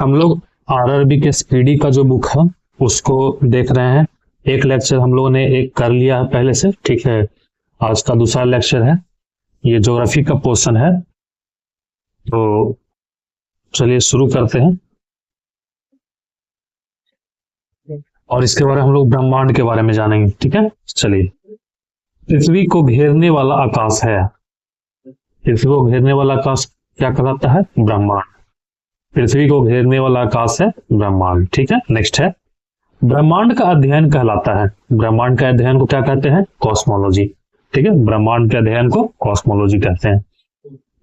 हम लोग आरआरबी के स्पीडी का जो बुक है उसको देख रहे हैं। एक लेक्चर हम लोगों ने एक कर लिया है पहले से, ठीक है। आज का दूसरा लेक्चर है, ये ज्योग्राफी का पोर्शन है। तो चलिए शुरू करते हैं। और इसके बारे में हम लोग ब्रह्मांड के बारे में जानेंगे, ठीक है। चलिए, पृथ्वी को घेरने वाला आकाश है। पृथ्वी को घेरने वाला आकाश क्या कहलाता है? ब्रह्मांड। पृथ्वी को घेरने वाला आकाश है ब्रह्मांड, ठीक है। नेक्स्ट है, ब्रह्मांड का अध्ययन कहलाता है। ब्रह्मांड के अध्ययन को क्या कहते हैं? कॉस्मोलॉजी, ठीक है। ब्रह्मांड के अध्ययन को कॉस्मोलॉजी कहते हैं।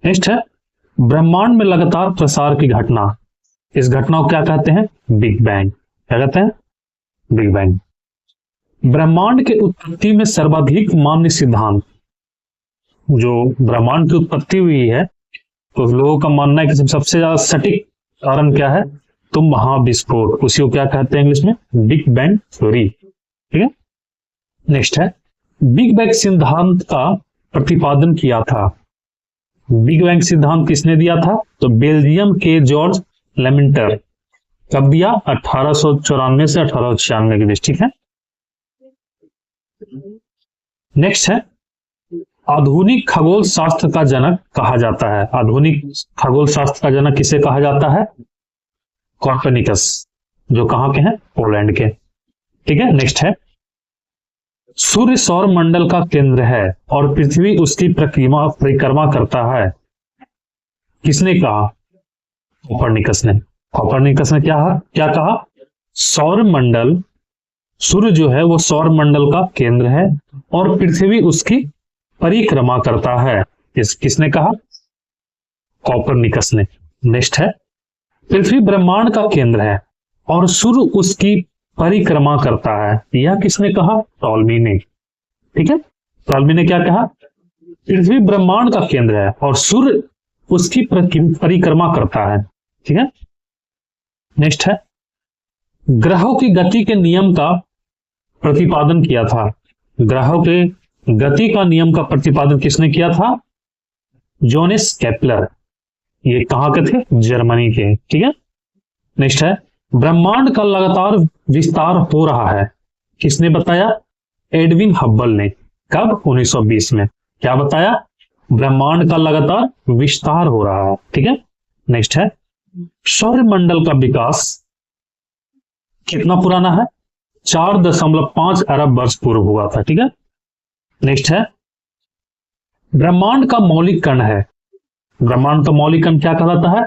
नेक्स्ट है, ब्रह्मांड में लगातार प्रसार की घटना, इस घटना को क्या कहते हैं? Big bang. क्या कहते हैं? Big bang. ब्रह्मांड के उत्पत्ति में सर्वाधिक मान्य सिद्धांत, जो ब्रह्मांड की उत्पत्ति हुई है तो लोगों का मानना है कि सबसे ज्यादा सटीक कारण क्या है? तो महाविस्फोट, उसी को क्या कहते हैं इंग्लिश में? बिग बैंग थ्योरी, ठीक है। नेक्स्ट है, बिग बैंग सिद्धांत का प्रतिपादन किया था। बिग बैंग सिद्धांत किसने दिया था? तो बेल्जियम के जॉर्ज लेमेंटर। कब दिया? 1894 से 1896 के बीच, ठीक है। नेक्स्ट है, आधुनिक खगोल शास्त्र का जनक कहा जाता है। आधुनिक खगोल शास्त्र का जनक किसे कहा जाता है? कॉपरनिकस, जो कहां के हैं? पोलैंड के, ठीक है। नेक्स्ट है, सूर्य सौर मंडल का केंद्र है और पृथ्वी उसकी परिक्रमा करता है। किसने कहा? कॉपरनिकस ने। कॉपरनिकस ने क्या कहा? सौर मंडल, सूर्य जो है वो सौर मंडल का केंद्र है और पृथ्वी उसकी परिक्रमा करता है। किसने कहा? कॉपरनिकस ने। नेक्स्ट है, पृथ्वी ब्रह्मांड का केंद्र है और सूर्य उसकी परिक्रमा करता है। यह किसने कहा? टॉलमी ने, ठीक है। टॉलमी ने क्या कहा? पृथ्वी ब्रह्मांड का केंद्र है और सूर्य उसकी परिक्रमा करता है, ठीक है। नेक्स्ट है, ग्रहों की गति के नियम का प्रतिपादन किया था। ग्रहों के गति का नियम का प्रतिपादन किसने किया था? Jones Kepler. ये कहां के थे? जर्मनी के, ठीक है। नेक्स्ट है, ब्रह्मांड का लगातार विस्तार हो रहा है। किसने बताया? एडविन हब्बल ने। कब? 1920 में। क्या बताया? ब्रह्मांड का लगातार विस्तार हो रहा है, ठीक है। नेक्स्ट है, सौरमंडल का विकास कितना पुराना है? 4.5 अरब वर्ष पूर्व हुआ था, ठीक है। नेक्स्ट है, ब्रह्मांड का मौलिक कण है। ब्रह्मांड का मौलिक कण क्या कहलाता है?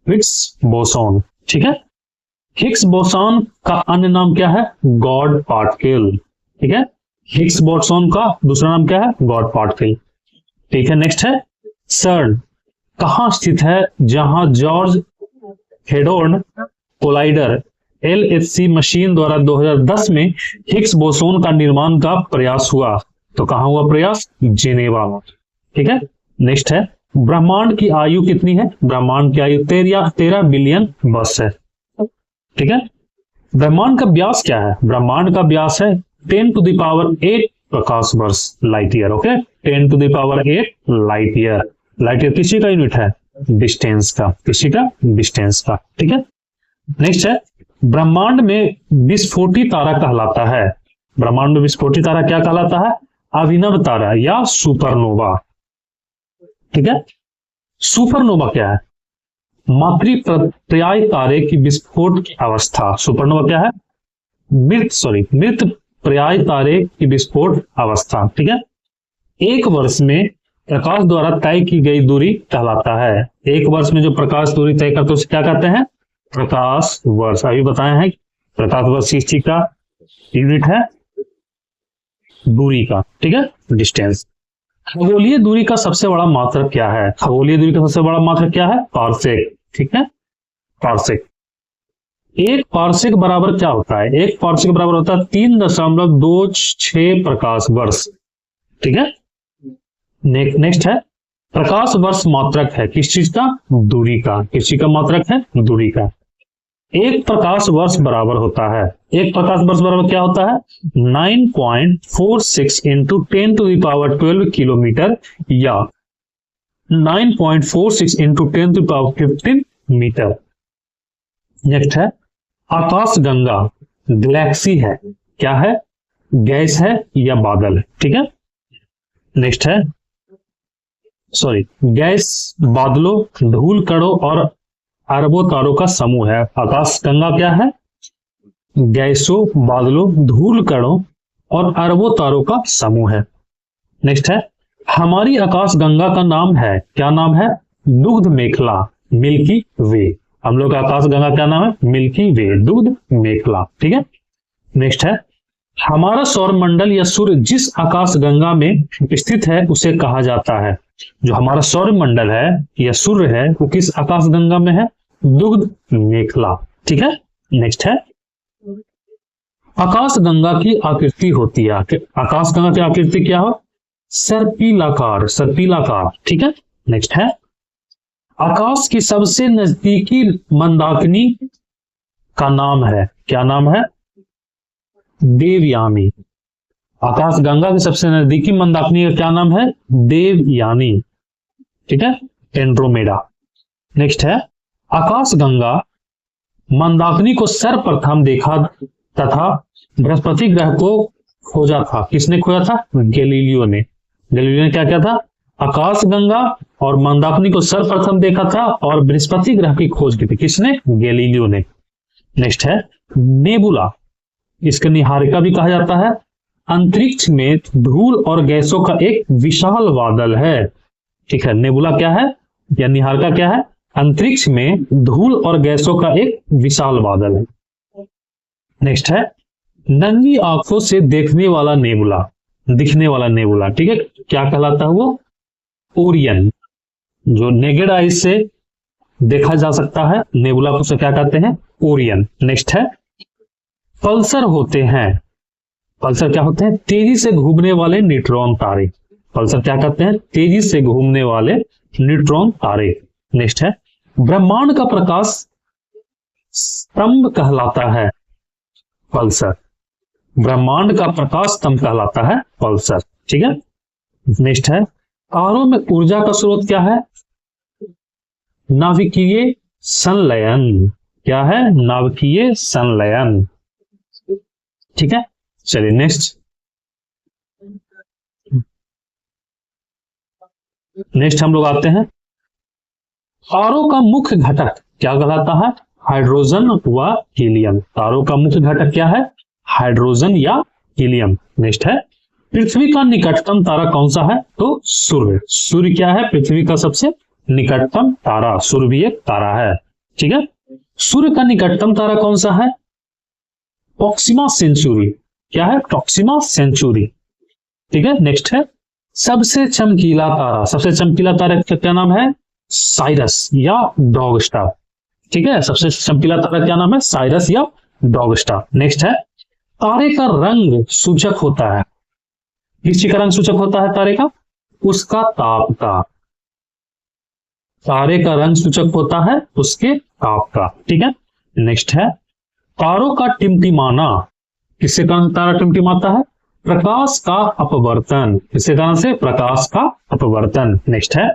हिग्स बोसॉन, ठीक है। हिग्स बोसॉन का अन्य नाम क्या है? गॉड पार्टिकल, ठीक है। हिग्स बोसॉन का दूसरा नाम क्या है? गॉड पार्टिकल, ठीक है। नेक्स्ट है, सर्न कहां स्थित है? जहां George hadron collider LHC machine द्वारा 2010 में हिग्स बोसॉन का निर्माण का प्रयास हुआ। तो कहां हुआ प्रयास? जिनेवा में, ठीक है। नेक्स्ट है, ब्रह्मांड की आयु कितनी है? ब्रह्मांड की आयु 13 बिलियन वर्ष है, ठीक है। ब्रह्मांड का व्यास क्या है? ब्रह्मांड का व्यास है 10⁸ प्रकाश वर्ष, light year, okay. 10⁸ light year. Light year किसी का यूनिट है? डिस्टेंस का। किसी का? डिस्टेंस का, ठीक है। नेक्स्ट है, ब्रह्मांड में विस्फोटी तारा कहलाता है। ब्रह्मांड में विस्फोटी तारा क्या कहलाता है? अभिनव तारा या सुपरनोवा, ठीक है। सुपरनोवा क्या है? मातृपर्याय तारे की विस्फोट की अवस्था। सुपरनोवा क्या है? मृत पर्याय तारे की विस्फोट अवस्था, ठीक है। एक वर्ष में प्रकाश द्वारा तय की गई दूरी कहलाता है। एक वर्ष में जो प्रकाश दूरी तय करते उसे क्या कहते हैं? प्रकाश वर्ष। अभी बताया है प्रकाश वर्ष इस चीज का यूनिट है दूरी का, ठीक है, डिस्टेंस। खगोलीय दूरी का सबसे बड़ा मात्रक क्या है? खगोलीय दूरी का सबसे बड़ा मात्रक क्या है? पारसेक, ठीक है। पारसेक। एक पारसेक बराबर क्या होता है? एक पारसेक बराबर होता है 3.26 प्रकाश वर्ष, ठीक है। नेक्स्ट है, प्रकाश वर्ष मात्रक है किस चीज का? दूरी का। किसी का मात्रक है? दूरी का। एक प्रकाश वर्ष बराबर होता है, एक प्रकाश वर्ष बराबर क्या होता है? 9.46 इंटू 10⁻12 किलोमीटर या 9.46 इंटू 10⁻15 मीटर। नेक्स्ट है आकाशगंगा गैलेक्सी है, क्या है, गैस है या बादल है, ठीक है। नेक्स्ट है गैस, बादलों, धूल कणों और अरबों तारों का समूह है। आकाशगंगा क्या है, गैसों, बादलों, धूल कणों और अरबों तारों का समूह है। नेक्स्ट है हमारी आकाशगंगा का नाम है, क्या नाम है, दुग्ध मेखला, मिल्की वे। हम लोग का आकाशगंगा क्या नाम है, मिल्की वे, दुग्ध मेखला, ठीक है। नेक्स्ट है हमारा सौर मंडल या सूर्य जिस आकाशगंगा में स्थित है उसे कहा जाता है। जो हमारा सौर मंडल है या सूर्य है वो किस आकाशगंगा में है, दुग्ध मेखला, ठीक है। नेक्स्ट है आकाशगंगा की आकृति होती है, आकाशगंगा की आकृति क्या हो, सर्पिलाकार, सर्पिलाकार, ठीक है। नेक्स्ट है आकाश की सबसे नजदीकी मंदाकिनी का नाम है, क्या नाम है, देवयानी। आकाशगंगा की सबसे नजदीकी मंदाकिनी का क्या नाम है, देवयानी, ठीक है, एंड्रोमेडा। नेक्स्ट है आकाशगंगा मंदाकिनी को सर्वप्रथम देखा तथा बृहस्पति ग्रह को खोजा था, किसने खोजा था, गैलीलियो ने। गैलीलियो ने क्या किया था, आकाशगंगा और मंदाकिनी को सर्वप्रथम देखा था और बृहस्पति ग्रह की खोज की थी, किसने, गैलीलियो ने। नेक्स्ट है नेबुला, इसका निहारिका भी कहा जाता है, अंतरिक्ष में धूल और गैसों का एक विशाल बादल है, ठीक है। नेबुला क्या है या निहारिका क्या है, अंतरिक्ष में धूल और गैसों का एक विशाल बादल है। नेक्स्ट है नंगी आंखों से देखने वाला नेबुला, दिखने वाला नेबुला, ठीक है, क्या कहलाता है वो, ओरियन। जो नेकेड आइज से देखा जा सकता है नेबुला को क्या कहते हैं, ओरियन। नेक्स्ट है पल्सर होते हैं, पल्सर क्या होते हैं, तेजी से घूमने वाले न्यूट्रॉन तारे। पल्सर क्या कहते हैं, तेजी से घूमने वाले न्यूट्रॉन तारे। नेक्स्ट है ब्रह्मांड का प्रकाश स्तंभ कहलाता है पल्सर, ब्रह्मांड का प्रकाश स्तंभ कहलाता है पल्सर, ठीक है। नेक्स्ट है तारों में ऊर्जा का स्रोत क्या है, नाभिकीय संलयन, क्या है, नाभिकीय संलयन, ठीक है। चलिए नेक्स्ट हम लोग आते हैं तारों का मुख्य घटक क्या कहलाता है, हाइड्रोजन व हीलियम। तारों का मुख्य घटक क्या है, हाइड्रोजन या हीलियम। नेक्स्ट है पृथ्वी का निकटतम तारा कौन सा है, तो सूर्य। सूर्य क्या है, पृथ्वी का सबसे निकटतम तारा, सूर्य भी एक तारा है, ठीक है। सूर्य का निकटतम तारा कौन सा है, प्रोक्सिमा सेंचुरी, क्या है, प्रोक्सिमा सेंचुरी, ठीक है। नेक्स्ट है सबसे चमकीला तारा, सबसे चमकीला तारा का क्या नाम है, साइरस या डॉग स्टार, ठीक है। सबसे चमकीला तारा क्या नाम है, साइरस या डॉग स्टार। नेक्स्ट है तारे का रंग सूचक होता है, किस चीज का रंग सूचक होता है तारे का, उसका ताप का, तारे का रंग सूचक होता है उसके ताप का, ठीक है। नेक्स्ट है तारों का टिमटिमाना, किसके कारण तारा टिमटिमाता है, प्रकाश का अपवर्तन, किसके कारण से, प्रकाश का अपवर्तन। नेक्स्ट है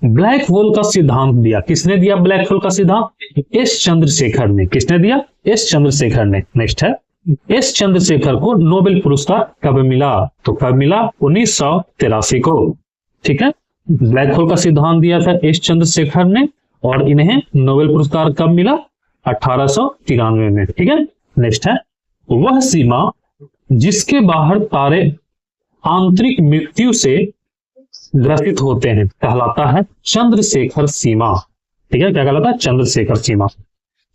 ब्लैक होल का सिद्धांत दिया, किसने दिया ब्लैक होल का सिद्धांत, एस चंद्रशेखर ने, किसने दिया, एस चंद्रशेखर ने। नेक्स्ट है एस चंद्रशेखर को नोबेल पुरस्कार कब मिला, तो कब मिला, 1983 को, ठीक है। ब्लैक होल का सिद्धांत दिया था एस चंद्रशेखर ने और इन्हें नोबेल पुरस्कार कब मिला, 1893 में, ठीक है। नेक्स्ट है वह सीमा जिसके बाहर तारे आंतरिक मृत्यु से ग्रसित होते हैं कहलाता है चंद्रशेखर सीमा, ठीक है, क्या कहलाता है, चंद्रशेखर सीमा।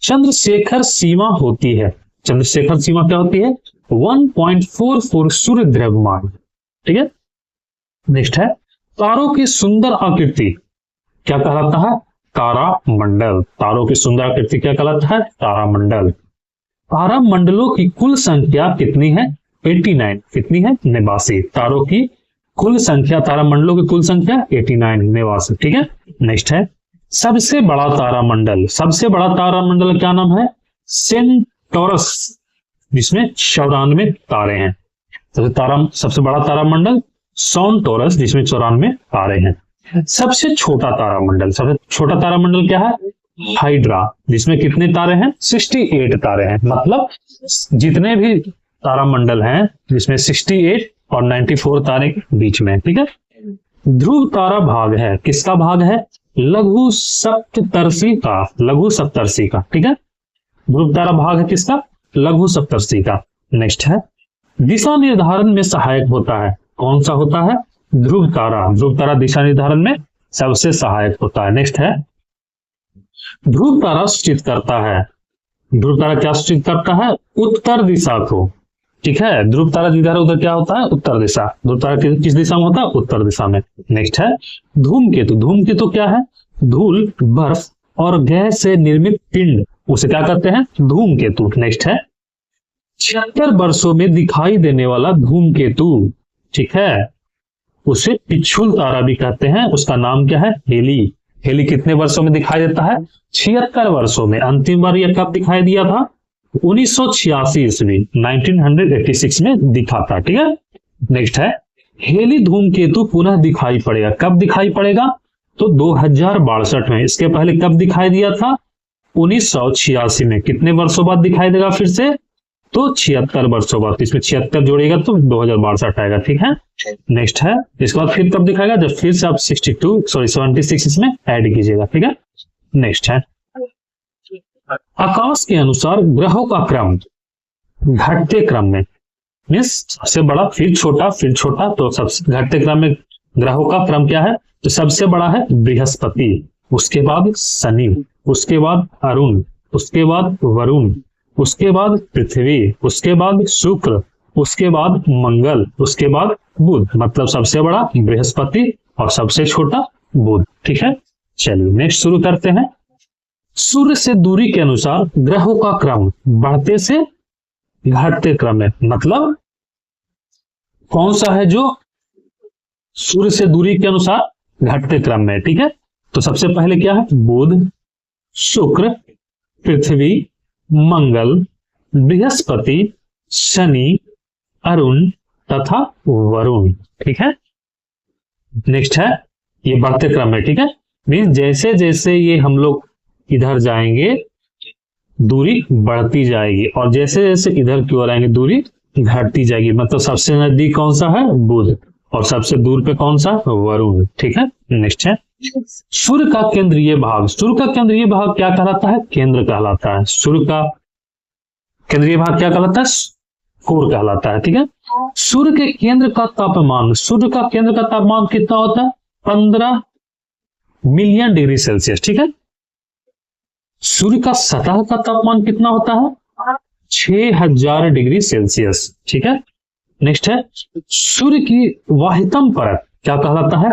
चंद्रशेखर सीमा होती है, चंद्रशेखर सीमा क्या होती है, 1.44 सूर्य द्रव्यमान, ठीक है। नेक्स्ट है तारों की सुंदर आकृति क्या कहलाता है, तारामंडल। तारों की सुंदर आकृति क्या कहलाता है, तारामंडल। तारामंडलों की कुल संख्या कितनी है, 89, कितनी है, 89। तारों की कुल संख्या, तारामंडलों की कुल संख्या 89, 89, ठीक है। नेक्स्ट है सबसे बड़ा तारामंडल, सबसे बड़ा तारामंडल क्या नाम है, सेंटोरस, जिसमें 94 तारे हैं। सबसे बड़ा तारामंडल सेंटोरस, जिसमें 94 तारे हैं। सबसे छोटा तारामंडल, सबसे छोटा तारामंडल क्या है, हाइड्रा, जिसमें कितने तारे हैं? 68 तारे हैं। मतलब जितने भी तारामंडल हैं जिसमें 68 और 94 तारे के बीच में, ठीक है। ध्रुव तारा भाग है, किसका भाग है? लघु सप्तर्षि का, लघु सप्तर्षि का, ठीक है। ध्रुव तारा भाग है किसका? लघु सप्तर्षि का। नेक्स्ट है दिशा निर्धारण में सहायक होता है, कौन सा होता है? ध्रुव तारा। ध्रुव तारा दिशा निर्धारण में सबसे सहायक होता है। नेक्स्ट है ध्रुव तारा सूचित करता है, ध्रुव तारा क्या सूचित करता है? उत्तर दिशा को, ठीक है। ध्रुव तारा जिधर उधर क्या होता है? उत्तर दिशा। ध्रुव तारा किस दिशा में होता है? उत्तर दिशा में। नेक्स्ट है धूमकेतु। धूमकेतु क्या है? धूल, बर्फ और गैस से निर्मित पिंड, उसे क्या कहते हैं? धूमकेतु। नेक्स्ट है 76 वर्षों में दिखाई देने वाला धूमकेतु, ठीक है, उसे पिछुल तारा भी कहते हैं। उसका नाम क्या है? हेली। हेली कितने वर्षों में दिखाई देता है? 76 वर्षों में। अंतिम बार यह कब दिखाई दिया था? 1986 ईस्वी, 1986 में दिखा था, ठीक है। नेक्स्ट है हेली धूमकेतु पुनः दिखाई पड़ेगा, कब दिखाई पड़ेगा? तो 2062 में। इसके पहले कब दिखाई दिया था? 1986 में। कितने वर्षों बाद दिखाई देगा फिर से? तो 76 वर्षों बाद। इसमें 76 जोड़ेगा तो 2062 आएगा, ठीक है। नेक्स्ट है इसके बाद फिर कब दिखाएगा? जब फिर से आप 76 इसमें ऐड कीजिएगा, ठीक है। नेक्स्ट है आकाश के अनुसार ग्रहों का क्रम घटते क्रम में, मीन्स सबसे बड़ा फिर छोटा फिर छोटा, तो सबसे घटते क्रम में ग्रहों का क्रम क्या है? तो सबसे बड़ा है बृहस्पति, उसके बाद शनि, उसके बाद अरुण, उसके बाद वरुण, उसके बाद पृथ्वी, उसके बाद शुक्र, उसके बाद मंगल, उसके बाद बुध। मतलब सबसे बड़ा बृहस्पति और सबसे छोटा बुध, ठीक है। चलिए नेक्स्ट शुरू करते हैं। सूर्य से दूरी के अनुसार ग्रहों का क्रम बढ़ते से घटते क्रम में, मतलब कौन सा है जो सूर्य से दूरी के अनुसार घटते क्रम में, ठीक है। तो सबसे पहले क्या है? बुध, शुक्र, पृथ्वी, मंगल, बृहस्पति, शनि, अरुण तथा वरुण, ठीक है। नेक्स्ट है ये बढ़ते क्रम में, ठीक है। मीन्स जैसे जैसे ये हम लोग इधर जाएंगे दूरी बढ़ती जाएगी और जैसे जैसे इधर की ओर आएंगे दूरी घटती जाएगी। मतलब सबसे नजदीक कौन सा है? बुध, और सबसे दूर पे कौन सा? वरुण, ठीक है। नेक्स्ट है सूर्य का केंद्रीय भाग। सूर्य का केंद्रीय भाग क्या कहलाता है? केंद्र कहलाता है। सूर्य का केंद्रीय भाग क्या कहलाता है? कोर कहलाता है, ठीक है। सूर्य के केंद्र का तापमान, सूर्य का केंद्र का तापमान कितना होता है? 15 मिलियन डिग्री सेल्सियस, ठीक है। सूर्य का सतह का तापमान कितना होता है? 6000 डिग्री सेल्सियस, ठीक है। नेक्स्ट है सूर्य की वाहितम परत क्या कहलाता है?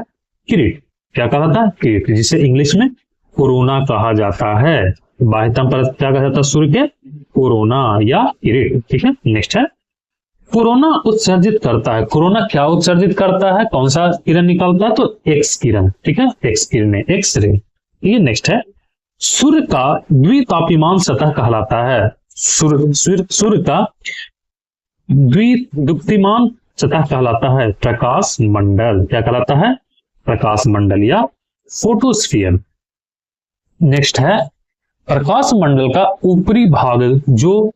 किरीट। क्या कहलाता है? किरीट, जिसे इंग्लिश में कोरोना कहा जाता है। वाहितम परत क्या कहा जाता है सूर्य के? कोरोना या किरीट, ठीक है। नेक्स्ट है कोरोना उत्सर्जित करता है। कोरोना क्या उत्सर्जित करता है? कौन सा किरण निकलता है? तो एक्स किरण, ठीक है। एक्स किरण, एक्स रे। ये नेक्स्ट है सूर्य का द्वितापीमान सतह कहलाता है। सूर्य का द्विदीप्तिमान सतह कहलाता है प्रकाश मंडल। क्या कहलाता है? प्रकाश मंडल या फोटोस्फीयर। नेक्स्ट है प्रकाश मंडल का ऊपरी भाग जो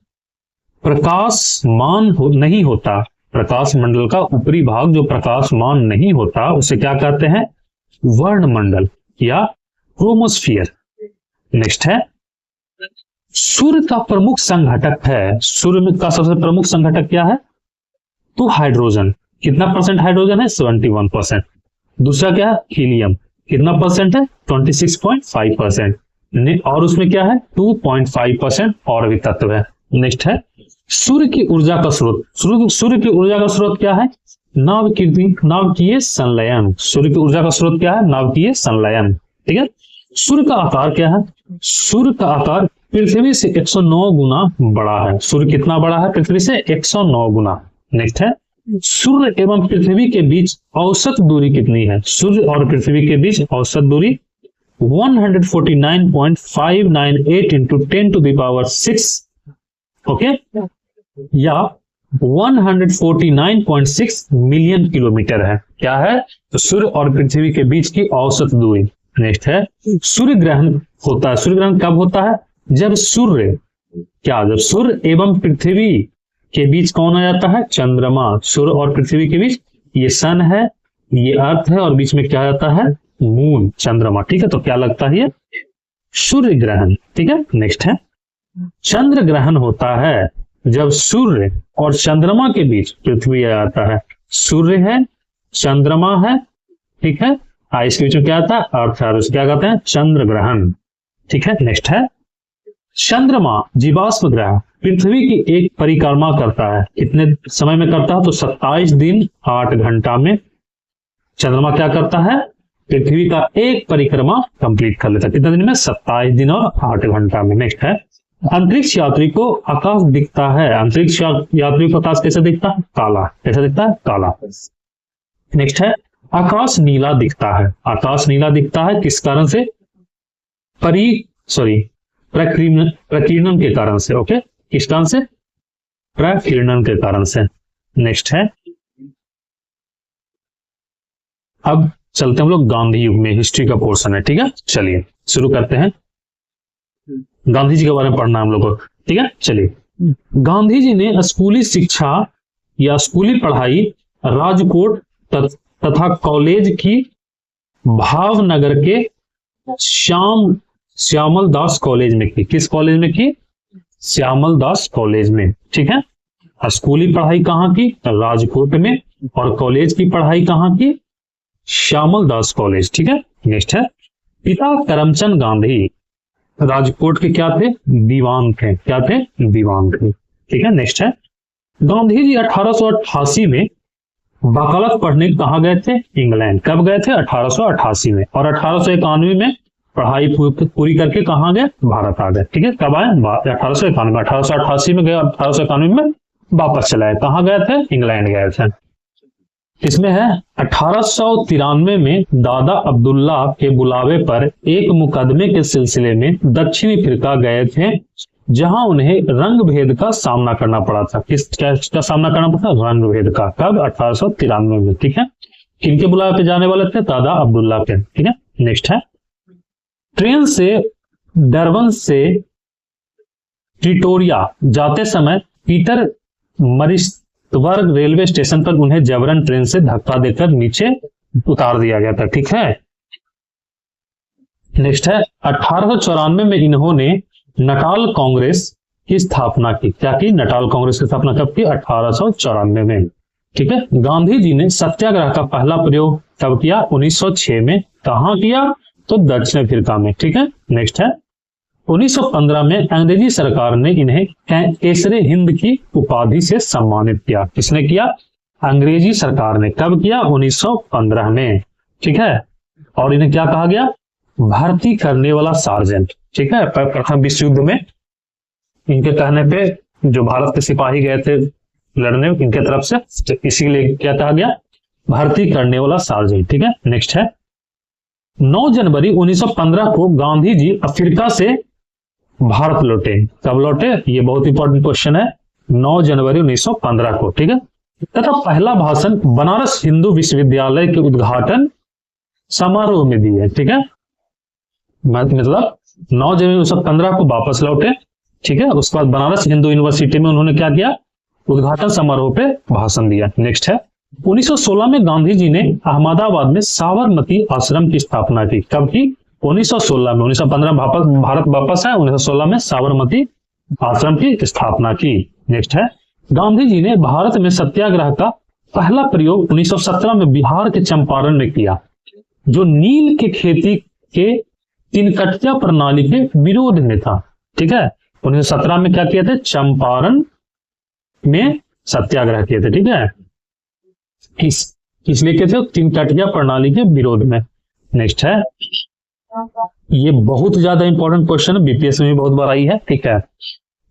प्रकाशमान नहीं होता, प्रकाश मंडल का ऊपरी भाग जो प्रकाशमान नहीं होता उसे क्या कहते हैं? वर्णमंडल या क्रोमोस्फीयर। नेक्स्ट है सूर्य का प्रमुख संघटक है। सूर्य का सबसे प्रमुख संघटक क्या है? तो हाइड्रोजन। कितना परसेंट हाइड्रोजन है? 71%। दूसरा क्या है? हीलियम। कितना परसेंट है? 26.5%। और उसमें क्या है? 2.5% और भी तत्व है। नेक्स्ट है सूर्य की ऊर्जा का स्रोत। सूर्य की ऊर्जा का स्रोत क्या है? नाभिकीय संलयन। सूर्य की ऊर्जा का स्रोत क्या है? नाभिकीय संलयन, ठीक है। सूर्य का आकार क्या है? सूर्य का आकार पृथ्वी से 109 गुना बड़ा है। सूर्य कितना बड़ा है? पृथ्वी से 109 गुना। नेक्स्ट है सूर्य एवं पृथ्वी के बीच औसत दूरी कितनी है? सूर्य और पृथ्वी के बीच औसत दूरी 149.598 इंटू 10⁶, ओके, या 149.6 मिलियन किलोमीटर है। क्या है? तो सूर्य और पृथ्वी के बीच की औसत दूरी नेक्स्ट है सूर्य ग्रहण होता है। सूर्य ग्रहण कब होता है? जब सूर्य जब सूर्य एवं पृथ्वी के बीच कौन आ जाता है? चंद्रमा। सूर्य और पृथ्वी के बीच ये सन है, ये अर्थ है, और बीच में क्या आता है? मून, चंद्रमा। ठीक है, तो क्या लगता है? ये सूर्य ग्रहण। ठीक है, नेक्स्ट है चंद्र ग्रहण होता है जब सूर्य और चंद्रमा के बीच पृथ्वी आ जाता है। सूर्य है, चंद्रमा है, ठीक है, इसके बीच में क्या आता है? अर्थ है, क्या कहते हैं? चंद्र ग्रहण। ठीक है, नेक्स्ट है चंद्रमा जीवाश्म ग्रह पृथ्वी की एक परिक्रमा करता है। कितने समय में करता है? तो 27 दिन 8 घंटा में चंद्रमा क्या करता है? पृथ्वी का एक परिक्रमा कंप्लीट कर लेता है। कितने दिन में? 27 दिन और 8 घंटा में। नेक्स्ट है अंतरिक्ष यात्री को आकाश दिखता है। अंतरिक्ष यात्री को आकाश कैसे दिखता है? काला। कैसे दिखता है? काला। नेक्स्ट है आकाश नीला दिखता है। आकाश नीला दिखता है किस कारण से? प्रकीर्णन के कारण से। ओके, किस कारण से? प्रकीर्णन के कारण से। नेक्स्ट है अब चलते हैं हम लोग गांधी युग में, हिस्ट्री का पोर्शन है। ठीक है, चलिए शुरू करते हैं। गांधी जी के बारे में पढ़ना हम लोग को। ठीक है, चलिए। गांधी जी ने स्कूली शिक्षा या स्कूली पढ़ाई राजकोट तथा कॉलेज की भावनगर के श्यामल दास कॉलेज में की। किस कॉलेज में की? श्यामल दास कॉलेज में। ठीक है, स्कूली पढ़ाई कहाँ की? राजकोट में। और कॉलेज की पढ़ाई कहाँ की? श्यामल दास कॉलेज। ठीक है, नेक्स्ट है पिता करमचंद गांधी राजकोट के क्या थे? दीवान थे। क्या थे? दीवान थे। ठीक है, नेक्स्ट है गांधी जी 1888 में वकालत पढ़ने कहाँ गए थे? इंग्लैंड। कब गए थे? 1888 में। और 1891 में पढ़ाई पूरी करके कहाँ गए? भारत आ गए। ठीक है, कब आए? 1891। 1888 में गए, 1891 में वापस चले आए। कहाँ गए थे? इंग्लैंड गए थे। इसमें है 1893 में दादा अब्दुल्ला के बुलावे पर एक मुकदमे के सिलसिले में दक्षिणी अफ्रीका गए थे, जहां उन्हें रंग भेद का सामना करना पड़ा था। किसका सामना करना पड़ा था? रंग भेद का। कब? 1893 में। ठीक है, किनके बुलावे पे जाने वाले थे? दादा अब्दुल्ला के। ठीक है, नेक्स्ट है ट्रेन से डरबन से प्रिटोरिया जाते समय पीटर मरिस्बर्ग रेलवे स्टेशन पर उन्हें जबरन ट्रेन से धक्का देकर नीचे उतार दिया गया था। ठीक है, नेक्स्ट है 1894 में इन्होंने नटाल कांग्रेस की स्थापना की। क्या की? नटाल कांग्रेस की स्थापना कब की? 1894 में। ठीक है, गांधी जी ने सत्याग्रह का पहला प्रयोग कब किया? 1906 में। कहां किया? तो दक्षिण अफ्रीका में। ठीक है, नेक्स्ट है 1915 में अंग्रेजी सरकार ने इन्हें केसरे हिंद की उपाधि से सम्मानित किया। किसने किया? अंग्रेजी सरकार ने। कब किया? 1915 में। ठीक है, और इन्हें क्या कहा गया? भर्ती करने वाला सार्जेंट। ठीक है, प्रथम विश्व युद्ध में इनके कहने पे जो भारत के सिपाही गए थे लड़ने इनके तरफ से, इसीलिए क्या कहा गया? भर्ती करने वाला सार्जेंट। ठीक है, नेक्स्ट है 9 जनवरी 1915 को गांधी जी अफ्रीका से भारत लौटे। कब लौटे? ये बहुत इंपॉर्टेंट क्वेश्चन है। 9 जनवरी 1915 को। ठीक है, तथा पहला भाषण बनारस हिंदू विश्वविद्यालय के उद्घाटन समारोह में दिए। ठीक है, मतलब 9 जनवरी 1915 को वापस लौटे। ठीक है, उसके बाद बनारस हिंदू यूनिवर्सिटी में उन्होंने क्या किया? उद्घाटन समारोह पे भाषण दिया। नेक्स्ट है 1916 में गांधी जी ने अहमदाबाद में साबरमती आश्रम की स्थापना की। कब की? 1916 में। 1915 भारत वापस है, 1916 में साबरमती आश्रम की स्थापना की। नेक्स्ट है गांधी जी ने भारत में सत्याग्रह का पहला प्रयोग 1917 में बिहार के चंपारण में किया, जो नील के खेती के तिनकटिया प्रणाली के विरोध में था। ठीक है, 1917 में क्या किए थे? चंपारण में सत्याग्रह किए थे। ठीक है, किस लिए किए थे? तिनकटिया प्रणाली के विरोध में। नेक्स्ट है ये बहुत ज्यादा इंपॉर्टेंट क्वेश्चन है, बीपीएससी में बहुत बार आई है। ठीक है,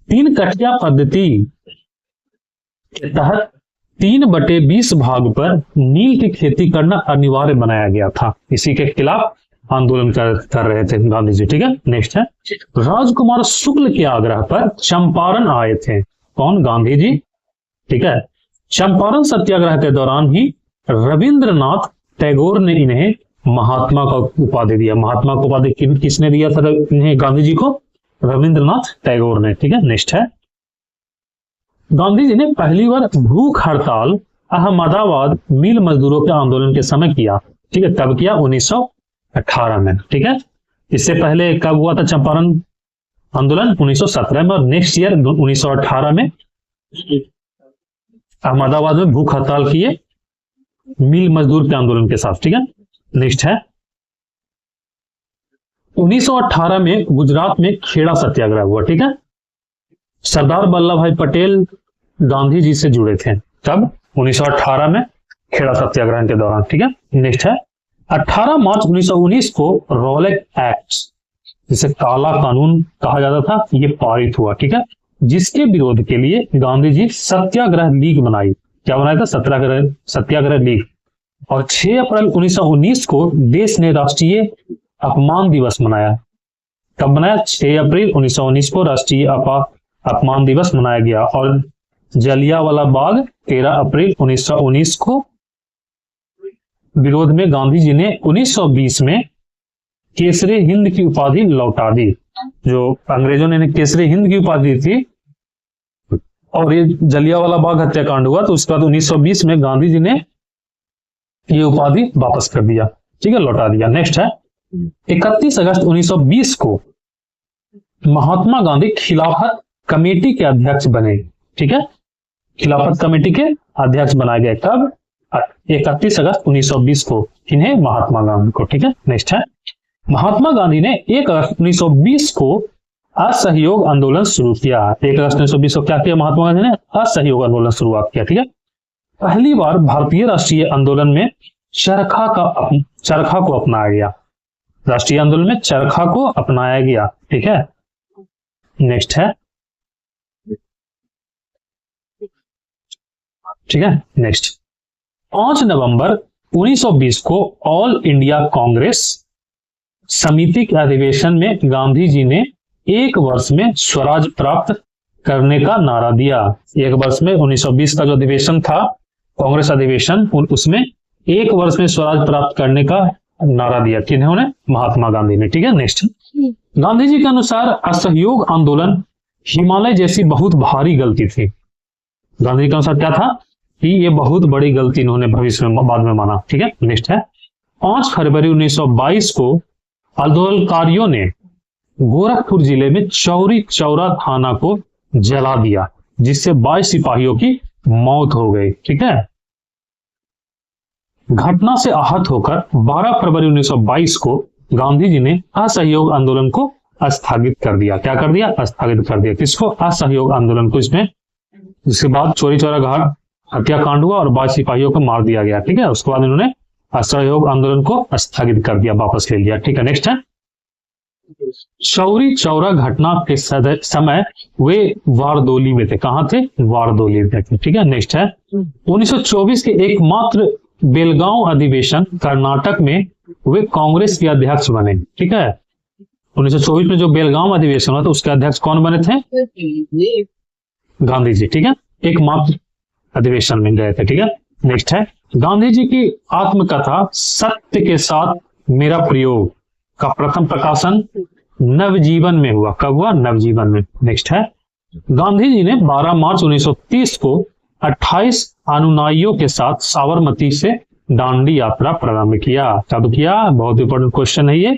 तिनकटिया पद्धति के तहत 3/20 भाग पर नील की खेती करना अनिवार्य बनाया गया था। इसी के खिलाफ आंदोलन कर रहे थे गांधी जी। ठीक है, नेक्स्ट है राजकुमार शुक्ल के आग्रह पर चंपारण आए थे। कौन? गांधी जी। ठीक है, चंपारण सत्याग्रह के दौरान ही रविंद्रनाथ टैगोर ने इन्हें महात्मा का उपाधि दिया। महात्मा को उपाधि किसने दिया था इन्हें? गांधी जी को रविंद्रनाथ टैगोर ने। ठीक है, नेक्स्ट है, गांधी जी ने पहली बार भूख हड़ताल अहमदाबाद मिल मजदूरों के आंदोलन के समय किया। ठीक है, कब किया? 1918 में। ठीक है, इससे पहले कब हुआ था चंपारण आंदोलन? 1917 में। और नेक्स्ट ईयर 1918 में अहमदाबाद में भूख हड़ताल किए मिल मजदूर के आंदोलन के साथ। ठीक है, नेक्स्ट है, 1918 में गुजरात में खेड़ा सत्याग्रह हुआ। ठीक है, सरदार वल्लभ भाई पटेल गांधी जी से जुड़े थे। कब? 1918 में खेड़ा सत्याग्रह के दौरान। ठीक है, नेक्स्ट है, 18 मार्च 1919 को रॉलेट एक्ट, जिसे काला कानून कहा जाता था, ये पारित हुआ। ठीक है, जिसके विरोध के लिए गांधी जी सत्याग्रह लीग बनाई। क्या बनाया था? सत्याग्रह लीग। और 6 अप्रैल 1919 को देश ने राष्ट्रीय अपमान दिवस मनाया। कब मनाया? 6 अप्रैल 1919 को राष्ट्रीय अपमान दिवस मनाया गया। और जलियांवाला बाग 13 अप्रैल 1919 को विरोध में गांधी जी ने 1920 में केसरी हिंद की उपाधि लौटा दी। जो अंग्रेजों ने केसरी हिंद की उपाधि दी थी और ये जलियांवाला बाग हत्याकांड हुआ, तो उसके बाद 1920 में गांधी जी ने ये उपाधि वापस कर दिया। ठीक है, लौटा दिया। नेक्स्ट है, 31 अगस्त 1920 को महात्मा गांधी खिलाफत कमेटी के अध्यक्ष बने। ठीक है, खिलाफत कमेटी के अध्यक्ष बनाए गए। कब? 31 अगस्त 1920 को। इन्हें? महात्मा गांधी को। ठीक है, नेक्स्ट है, महात्मा गांधी ने 1 अगस्त 1920 को असहयोग आंदोलन शुरू किया। 1 अगस्त 1920 को क्या किया महात्मा गांधी ने? असहयोग आंदोलन शुरुआत किया। ठीक है, पहली बार भारतीय राष्ट्रीय आंदोलन में चरखा को अपनाया गया। राष्ट्रीय आंदोलन में चरखा को अपनाया गया। ठीक है, नेक्स्ट है, ठीक है, नेक्स्ट 5 नवंबर 1920 को ऑल इंडिया कांग्रेस समिति के अधिवेशन में गांधी जी ने 1 वर्ष में स्वराज प्राप्त करने का नारा दिया। 1 वर्ष में 1920 का जो अधिवेशन था कांग्रेस अधिवेशन, उसमें 1 वर्ष में स्वराज प्राप्त करने का नारा दिया। किन्होंने? महात्मा गांधी ने। ठीक है, नेक्स्ट, गांधी जी के अनुसार असहयोग आंदोलन हिमालय जैसी बहुत भारी गलती थी। गांधी जी के अनुसार क्या था कि ये बहुत बड़ी गलती इन्होंने भविष्य में बाद में माना। ठीक है, नेक्स्ट है, 5 फरवरी 1922 को आंदोलनकारियों ने गोरखपुर जिले में चौरी चौरा थाना को जला दिया, जिससे 22 सिपाहियों की मौत हो गई। ठीक है, घटना से आहत होकर 12 फरवरी 1922 को गांधी जी ने असहयोग आंदोलन को स्थगित कर दिया। क्या कर दिया? स्थगित कर दिया। किसको? असहयोग आंदोलन को। इसमें जिसके बाद चौरी चौरा घाट हत्याकांड हुआ और 22 सिपाहियों को मार दिया गया। ठीक है, उसके बाद इन्होंने असहयोग आंदोलन को स्थगित कर दिया, वापस ले लिया। ठीक है, नेक्स्ट है, चौरी चौरा घटना के समय वे वारदोली में थे। कहां थे? वारदोली में थे। ठीक है, नेक्स्ट है, 1924 के एकमात्र बेलगांव अधिवेशन कर्नाटक में वे कांग्रेस के अध्यक्ष बने। ठीक है, 1924 में जो बेलगांव अधिवेशन हुआ था उसके अध्यक्ष कौन बने थे? गांधी जी। ठीक है, एकमात्र अधिवेशन में गए थे। ठीक है, नेक्स्ट है, गांधी जी की आत्मकथा सत्य के साथ मेरा प्रयोग का प्रथम प्रकाशन नवजीवन में हुआ। कब हुआ? नवजीवन में। नेक्स्ट है, गांधी जी ने 12 मार्च 1930 को 28 अनुयायियों के साथ साबरमती से दांडी यात्रा प्रारंभ किया। कब किया? बहुत इंपॉर्टेंट क्वेश्चन है ये।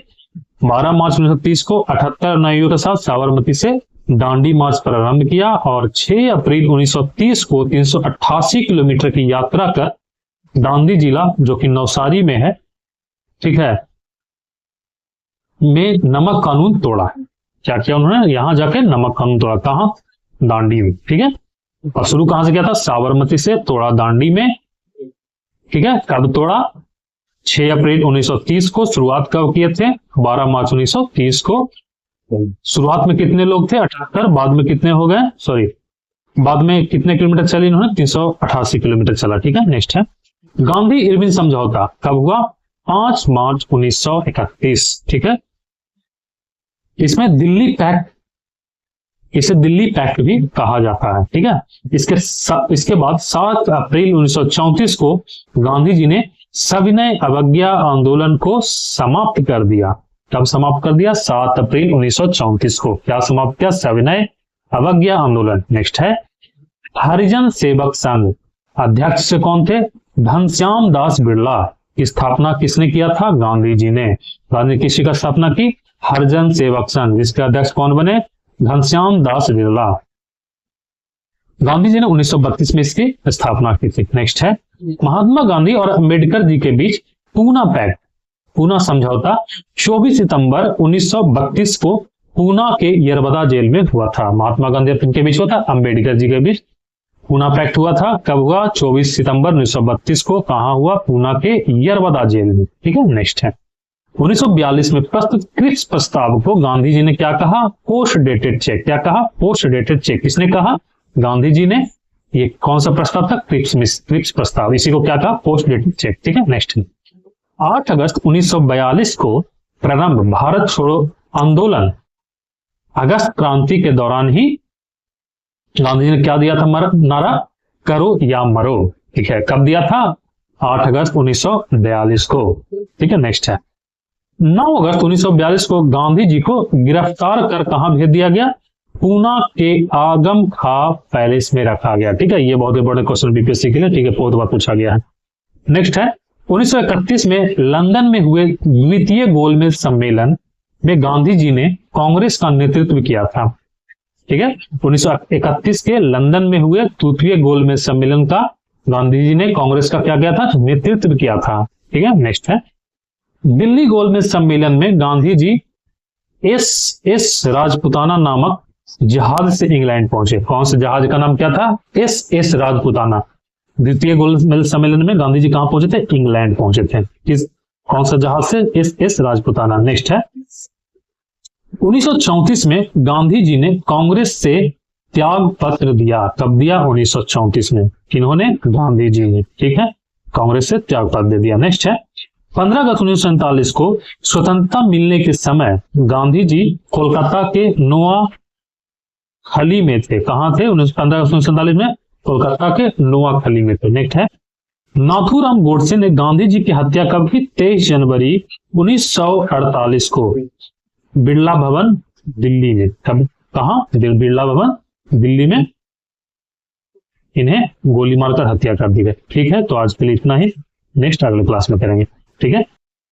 12 मार्च 1930 को 78 अनुयायियों के साथ साबरमती से दांडी मार्च प्रारंभ किया और 6 अप्रैल 1930 को 388 किलोमीटर की यात्रा कर दांडी जिला, जो कि नवसारी में है, ठीक है, में नमक कानून तोड़ा। क्या किया उन्होंने? यहां जाके नमक कानून तोड़ा। कहां? दांडी में। ठीक है, और शुरू कहां से किया था? साबरमती से तोड़ा दांडी में। ठीक है, कब तोड़ा? 6 अप्रैल 1930 को। शुरुआत कब किए थे? 12 मार्च 1930 को। शुरुआत में कितने लोग थे? 78। बाद में कितने हो गए? सॉरी, बाद में कितने किलोमीटर चले इन्होंने? 388 किलोमीटर चला। ठीक है, नेक्स्ट है, गांधी इरविन समझौता कब हुआ? 5 मार्च 1931। ठीक है, इसमें दिल्ली पैक्ट, इसे दिल्ली पैक्ट भी कहा जाता है। ठीक है, इसके बाद 7 अप्रैल 1934 को गांधी जी ने सविनय अवज्ञा आंदोलन को समाप्त कर दिया। कब समाप्त कर दिया? 7 अप्रैल 1934 को। क्या समाप्त किया? सविनय अवज्ञा आंदोलन। नेक्स्ट है हरिजन सेवक संघ, अध्यक्ष कौन थे? घनश्याम दास बिरला। की स्थापना किसने किया था? गांधी जी ने। गांधी किसी का स्थापना की? हरिजन सेवक संघ, जिसके अध्यक्ष कौन बने? घनश्याम दास बिरला। गांधी जी ने 1932 में इसकी स्थापना की थी। नेक्स्ट है महात्मा गांधी और अंबेडकर जी के बीच पूना पैक्ट, पूना समझौता 24 सितंबर 1932 को पूना के यरबदा जेल में हुआ था। महात्मा गांधी और किनके बीच हुआ था? अंबेडकर जी के बीच पूना पैक्ट हुआ था। कब हुआ? 24 सितंबर 1932 को। कहां हुआ? पूना के यरबदा जेल में। ठीक है। नेक्स्ट है 1942 में प्रस्तुत क्रिप्स प्रस्ताव को गांधी जी ने क्या कहा? Post dated cheque. क्या कहा? Post dated cheque. किसने कहा? गांधी जी ने। ये कौन सा प्रस्ताव था? क्रिप्स प्रस्ताव। इसी को क्या कहा? Post dated cheque. ठीक है। नेक्स्ट 8 अगस्त 1942 को प्रारंभ भारत छोड़ो आंदोलन, अगस्त क्रांति के दौरान ही गांधी जी ने क्या दिया था नारा? करो या मरो। ठीक है। कब दिया था? 8 अगस्त 1942 को। ठीक है। नेक्स्ट है 9 अगस्त 1942 को गांधी जी को गिरफ्तार कर कहां भेज दिया गया? पूना के आगम खां पैलेस में रखा गया। ठीक है। ये बहुत इंपॉर्टेंट क्वेश्चन बीपीएससी के लिए। ठीक है। बहुत बार पूछा गया है। नेक्स्ट है 1931 में लंदन में हुए द्वितीय गोलमेज सम्मेलन में गांधी जी ने कांग्रेस का नेतृत्व किया था। ठीक है। 1931 के लंदन में हुए द्वितीय गोलमेज सम्मेलन का गांधी जी ने कांग्रेस का क्या किया था? नेतृत्व किया था। ठीक है। नेक्स्ट है दिल्ली गोलमेज सम्मेलन में गांधी जी एस राजपुताना नामक जहाज से इंग्लैंड पहुंचे। कौन से जहाज का नाम क्या था? एस राजपुताना। द्वितीय गोलमेज सम्मेलन में गांधी जी कहां पहुंचे थे? इंग्लैंड पहुंचे थे। किस कौन सा जहाज से? एस राजपुताना। नेक्स्ट है 1934 में गांधी जी ने कांग्रेस से त्याग पत्र दिया। कब दिया? 1934 में। किन्होंने? गांधी जी ने। ठीक है। कांग्रेस से त्याग पत्र दे दिया। नेक्स्ट है 15 अगस्त 1947 को स्वतंत्रता मिलने के समय गांधी जी कोलकाता के नोआ खली में थे। कहां थे? 15 अगस्त 1947 में कोलकाता के नोआ खली में थे। नेक्स्ट है नाथूराम गोडसे ने गांधी जी की हत्या कब की? 23 जनवरी 1948 को बिरला भवन दिल्ली में। कब? कहां? बिरला भवन दिल्ली में इन्हें गोली मारकर हत्या कर दी गई। ठीक है। तो आज के लिए इतना ही। नेक्स्ट अगले क्लास में करेंगे। ठीक है।